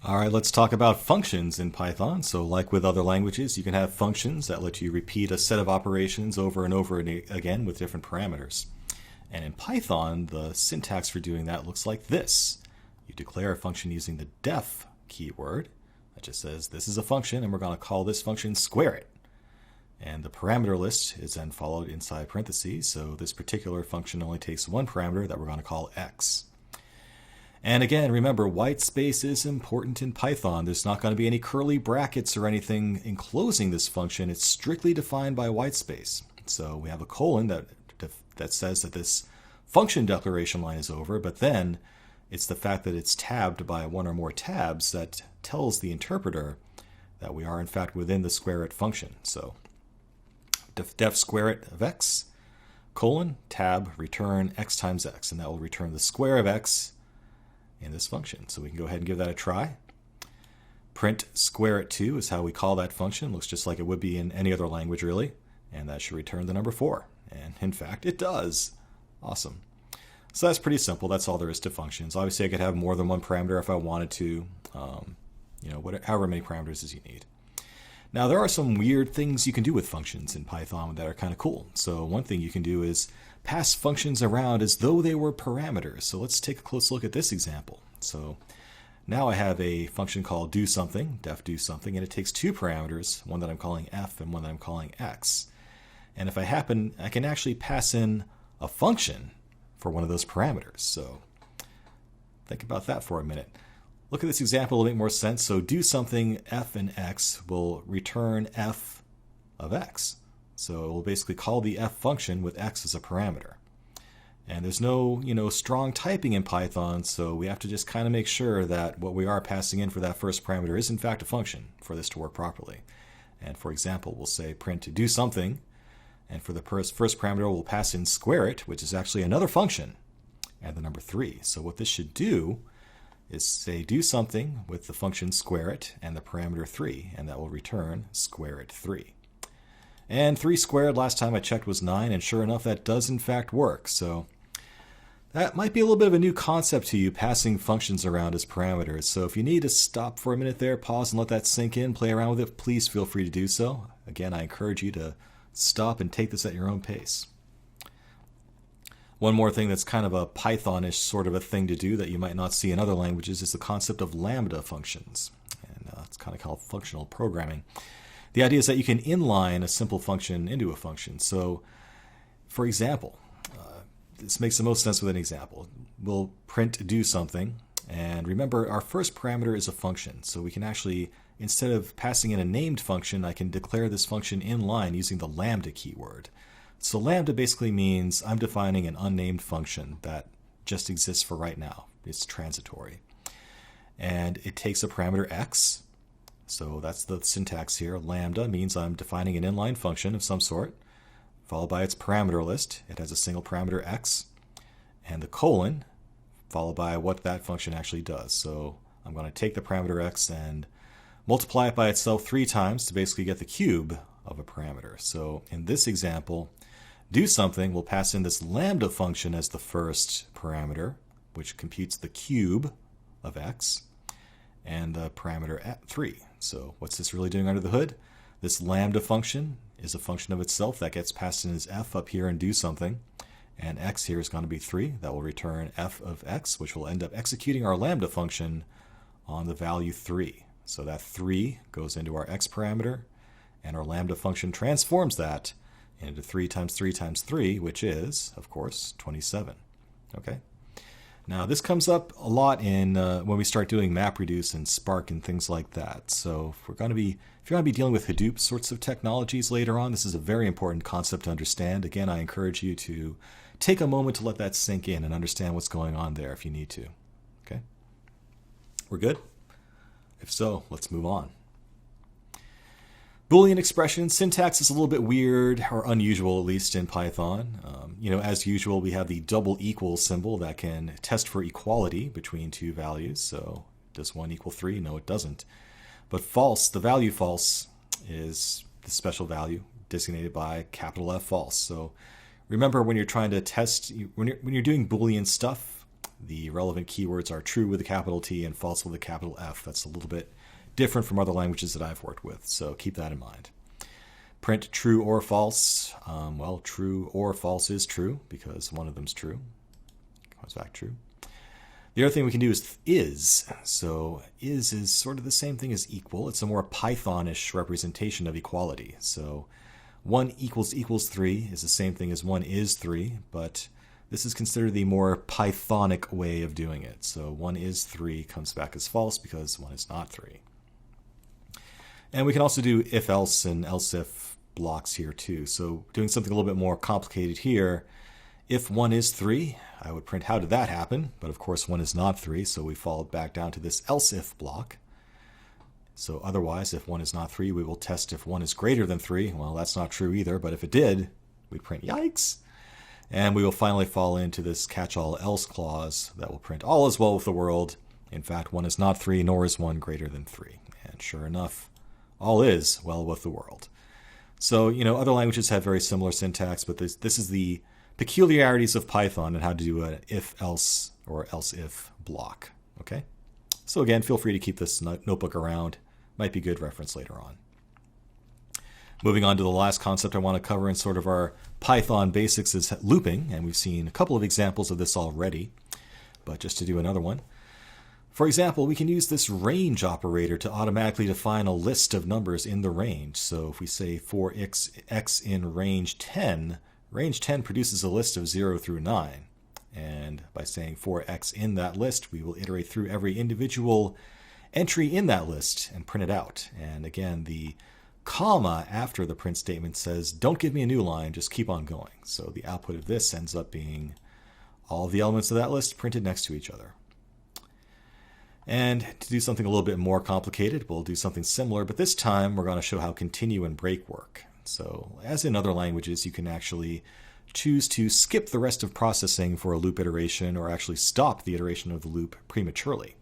All right, let's talk about functions in Python. So like with other languages, you can have functions that let you repeat a set of operations over and over again with different parameters. And in Python, the syntax for doing that looks like this. You declare a function using the def keyword. That just says this is a function and we're going to call this function square it. And the parameter list is then followed inside parentheses. So this particular function only takes one parameter that we're going to call x. And again, remember, white space is important in Python. There's not going to be any curly brackets or anything enclosing this function. It's strictly defined by white space. So we have a colon that says that this function declaration line is over, but then it's the fact that it's tabbed by one or more tabs that tells the interpreter that we are in fact within the square it function. So def square it of x, colon, tab, return x times x, and that will return the square of x in this function. So we can go ahead and give that a try. Print square it 2 is how we call that function. Looks just like it would be in any other language really, and that should return the number 4. And in fact it does. Awesome. So that's pretty simple. That's all there is to functions. Obviously I could have more than one parameter if I wanted to, however many parameters as you need. Now there are some weird things you can do with functions in Python that are kind of cool. So one thing you can do is pass functions around as though they were parameters. So let's take a close look at this example. So now I have a function called do something, def do something, and it takes two parameters, one that I'm calling f and one that I'm calling x. And if I can actually pass in a function for one of those parameters. So think about that for a minute. Look at this example, it'll make more sense. So do something f and x will return f of x. So we'll basically call the f function with x as a parameter. And there's no, strong typing in Python, so we have to just kind of make sure that what we are passing in for that first parameter is in fact a function for this to work properly. And for example, we'll say print do something, and for the first parameter we'll pass in square it, which is actually another function, and the number 3. So what this should do is say do something with the function square it and the parameter 3, and that will return square it 3. And 3 squared last time I checked was 9, and sure enough that does in fact work. So that might be a little bit of a new concept to you, passing functions around as parameters. So if you need to stop for a minute there, pause and let that sink in, play around with it, please feel free to do so. Again, I encourage you to stop and take this at your own pace. One more thing that's kind of a Python-ish sort of a thing to do that you might not see in other languages is the concept of lambda functions. And it's kind of called functional programming. The idea is that you can inline a simple function into a function. So, for example, this makes the most sense with an example. We'll print do something, and remember our first parameter is a function. So we can actually, instead of passing in a named function, I can declare this function inline using the lambda keyword. So lambda basically means I'm defining an unnamed function that just exists for right now. It's transitory. And it takes a parameter x. So that's the syntax here. Lambda means I'm defining an inline function of some sort, followed by its parameter list. It has a single parameter x, and the colon, followed by what that function actually does. So I'm going to take the parameter x and multiply it by itself 3 times to basically get the cube of a parameter. So in this example, do something will pass in this lambda function as the first parameter, which computes the cube of x, and the parameter 3. So what's this really doing under the hood? This lambda function is a function of itself that gets passed in as f up here and do something. And x here is going to be 3. That will return f of x, which will end up executing our lambda function on the value 3. So that 3 goes into our x parameter, and our lambda function transforms that into 3 times 3 times 3, which is, of course, 27. Okay. Now this comes up a lot in when we start doing MapReduce and Spark and things like that. So if you're going to be dealing with Hadoop sorts of technologies later on, this is a very important concept to understand. Again, I encourage you to take a moment to let that sink in and understand what's going on there if you need to. Okay? We're good? If so, let's move on. Boolean expression syntax is a little bit weird, or unusual at least, in Python. As usual, we have the double equal symbol that can test for equality between two values. So does 1 equal 3? No, it doesn't. But false, the value false, is the special value designated by capital F false. So remember, when you're trying to test, when you're doing Boolean stuff, the relevant keywords are true with a capital T and false with a capital F. That's a little bit different from other languages that I've worked with, so keep that in mind. Print true or false. Well, true or false is true because one of them's true. Comes back true. The other thing we can do is. So is sort of the same thing as equal. It's a more Pythonish representation of equality. So 1 equals 3 is the same thing as 1 is 3, but this is considered the more Pythonic way of doing it. So 1 is 3 comes back as false because 1 is not 3. And we can also do if-else and else-if blocks here too. So doing something a little bit more complicated here, if 1 is 3, I would print how did that happen? But of course 1 is not 3, so we fall back down to this else-if block. So otherwise, if 1 is not 3, we will test if 1 is greater than 3. Well, that's not true either, but if it did, we print yikes. And we will finally fall into this catch-all else clause that will print all is well with the world. In fact, 1 is not 3, nor is 1 greater than 3. And sure enough, all is well with the world. So, other languages have very similar syntax, but this is the peculiarities of Python and how to do an if-else or else-if block. Okay? So again, feel free to keep this notebook around. Might be good reference later on. Moving on to the last concept I want to cover in sort of our Python basics is looping, and we've seen a couple of examples of this already, but just to do another one. For example, we can use this range operator to automatically define a list of numbers in the range. So if we say for x in range 10 produces a list of 0 through 9. And by saying for x in that list, we will iterate through every individual entry in that list and print it out. And again, the comma after the print statement says, don't give me a new line, just keep on going. So the output of this ends up being all of the elements of that list printed next to each other. And to do something a little bit more complicated, we'll do something similar, but this time we're going to show how continue and break work. So as in other languages, you can actually choose to skip the rest of processing for a loop iteration or actually stop the iteration of the loop prematurely.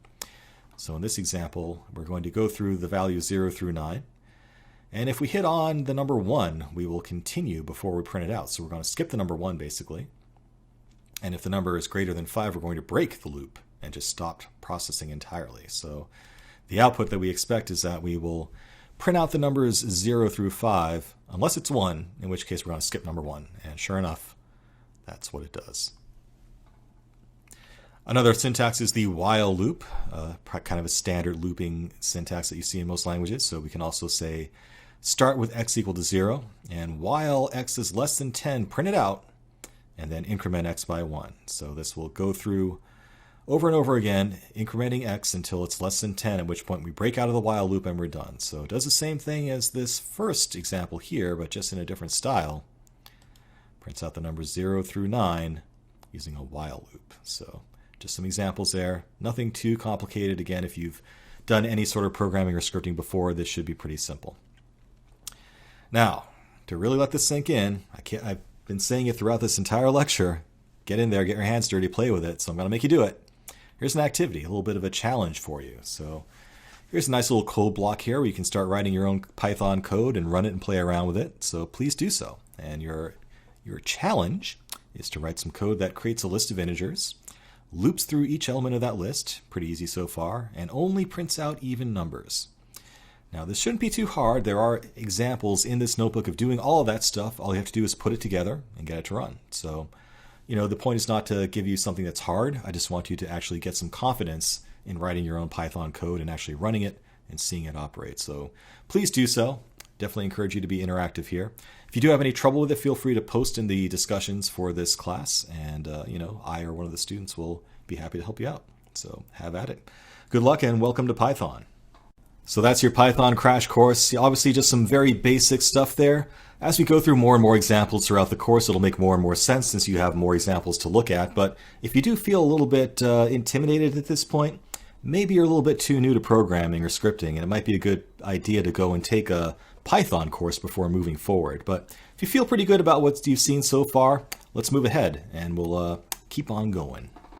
So in this example, we're going to go through the values 0 through 9. And if we hit on the number 1, we will continue before we print it out. So we're going to skip the number 1 basically. And if the number is greater than 5, we're going to break the loop and just stop processing entirely. So the output that we expect is that we will print out the numbers 0 through 5, unless it's 1, in which case we're going to skip number 1. And sure enough, that's what it does. Another syntax is the while loop, kind of a standard looping syntax that you see in most languages. So we can also say start with x equal to 0, and while x is less than 10, print it out, and then increment x by 1. So this will go through over and over again, incrementing x until it's less than 10, at which point we break out of the while loop and we're done. So it does the same thing as this first example here, but just in a different style. Prints out the numbers 0 through 9 using a while loop. So just some examples there. Nothing too complicated. Again, if you've done any sort of programming or scripting before, this should be pretty simple. Now, to really let this sink in, I've been saying it throughout this entire lecture. Get in there, get your hands dirty, play with it. So I'm going to make you do it. Here's an activity, a little bit of a challenge for you. So here's a nice little code block here where you can start writing your own Python code and run it and play around with it. So please do so. And your challenge is to write some code that creates a list of integers, loops through each element of that list, pretty easy so far, and only prints out even numbers. Now this shouldn't be too hard. There are examples in this notebook of doing all of that stuff. All you have to do is put it together and get it to run. So the point is not to give you something that's hard. I just want you to actually get some confidence in writing your own Python code and actually running it and seeing it operate. So please do so. Definitely encourage you to be interactive here. If you do have any trouble with it, feel free to post in the discussions for this class, and I or one of the students will be happy to help you out. So have at it. Good luck and welcome to Python. So that's your Python crash course. Obviously just some very basic stuff there. As we go through more and more examples throughout the course, it'll make more and more sense since you have more examples to look at. But if you do feel a little bit intimidated at this point, maybe you're a little bit too new to programming or scripting, and it might be a good idea to go and take a Python course before moving forward. But if you feel pretty good about what you've seen so far, let's move ahead and we'll keep on going.